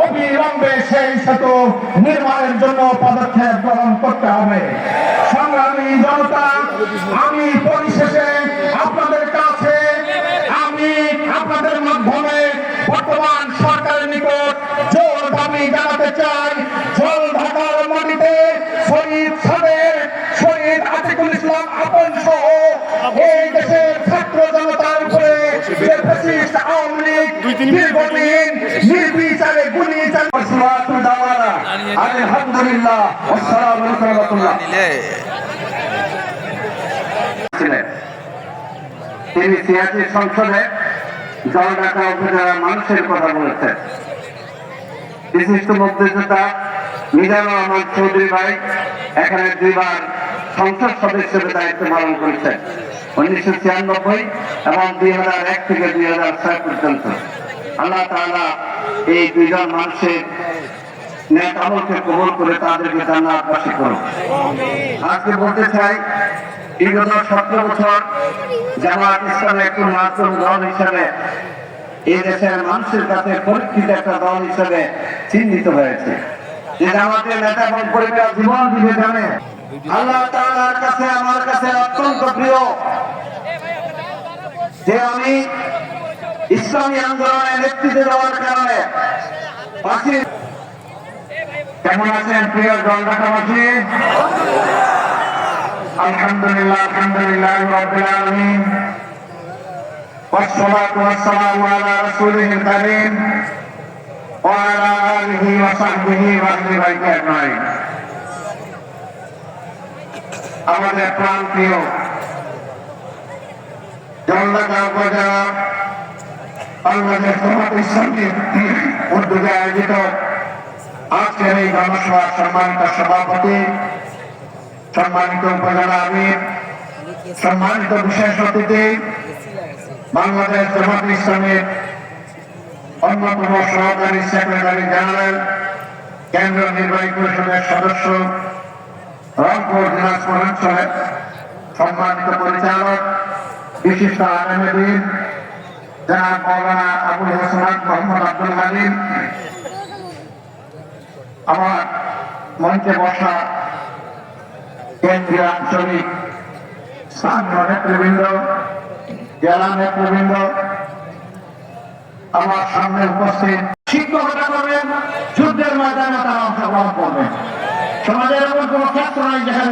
অবিলম্বে সেই সেতু নির্মাণের জন্য পদক্ষেপ গ্রহণ করতে হবে। সংগ্রামী জনতা, আমি পরিশেষে আপনাদের কাছে আপনাদের মাধ্যমে বর্তমান সরকারের নিকট জোর দাবি জানাতে চাই, জল ঢাকার মাটিতে শহীদ সাদের শহীদ আতিকুল ইসলাম আপন সহ এই দেশের ছাত্র জনতার উপরে যে ফ্যাসিস্ট আওয়ামী লীগ দীর্ঘদিন নির্বিচারে গুলি চালানো। আলহামদুলিল্লাহ, আসসালামু আলাইকুম ওয়া রাহমাতুল্লাহ। তিনি সিয়াচি সংসদে জল ঢাকা উপজেলার মানুষের কথা বলেছেন। বিশিষ্ট মুক্তিযোদ্ধা মিজানুর রহমান চৌধুরী ভাই এখানে 2বার সংসদ সদস্য হিসেবে দায়িত্ব পালন করেছেন, 1996 এবং 2001 থেকে 2006 পর্যন্ত। আল্লাহ তাআলা এই 2জন মানুষের নেক আমলকে কবুল করে তাদেরকে জান্নাতবাসী করুন। আজকে বলতে চাই, বিগত 17 বছর জামায়াত ইসলামী একটু মাত্র দল হিসেবে এই দেশের মানুষের কাছে পরীক্ষিত একটা দল হিসেবে চিহ্নিত হয়েছে। যে জামাতের নেতা এবং পরিবার জীবন দিবে জানে আল্লাহ তাআলার কাছে আমার কাছে অত্যন্ত প্রিয় যে আমি ইসলামী আন্দোলনে নেতৃত্ব দেওয়ার কারণে কেমন আছেন প্রিয় জল ঢাকাবাসী? আলহামদুলিল্লাহ, আলহামদুলিল্লাহ রাব্বিল আলামিন, ওয়াসসালাতু ওয়াসসালামু আলা রাসূলিল কারীম ওয়া আলা আলিহি ওয়া সাহবিহি ওয়া আহলি আজমাইন। আমাদের প্রাণপ্রিয় জল ঢাকা উপজেলা বাংলাদেশ জামায়াত ইসলামীর উদ্যোগে আয়োজিত আজকের এই জনসভার সম্মানিত সভাপতি, সম্মানিত উপজেলা আমির, সম্মানিত বিশেষ অতিথি, বাংলাদেশ জামায়াত ইসলামীর অন্যতম সহকারী সেক্রেটারি জেনারেল, কেন্দ্রীয় নির্বাহী পরিষদের সদস্য, রংপুর দিনাজপুর অঞ্চলের সম্মানিত পরিচালক, বিশিষ্ট আলেমদ্বীন জনাব মাওলানা আবুল হাসনাত মোহাম্মদ আব্দুল হালিম, আমার মঞ্চে বসা কেন্দ্রীয় আঞ্চলিক স্থানীয় নেতৃবৃন্দ, জেলা নেতৃবৃন্দ, আমার সামনে উপস্থিত শিক্ষকতা করবেন, যুদ্ধের ময়দানে তারা অংশগ্রহণ করবেন। সমাজের এমন কোন ক্ষেত্র নাই যেখানে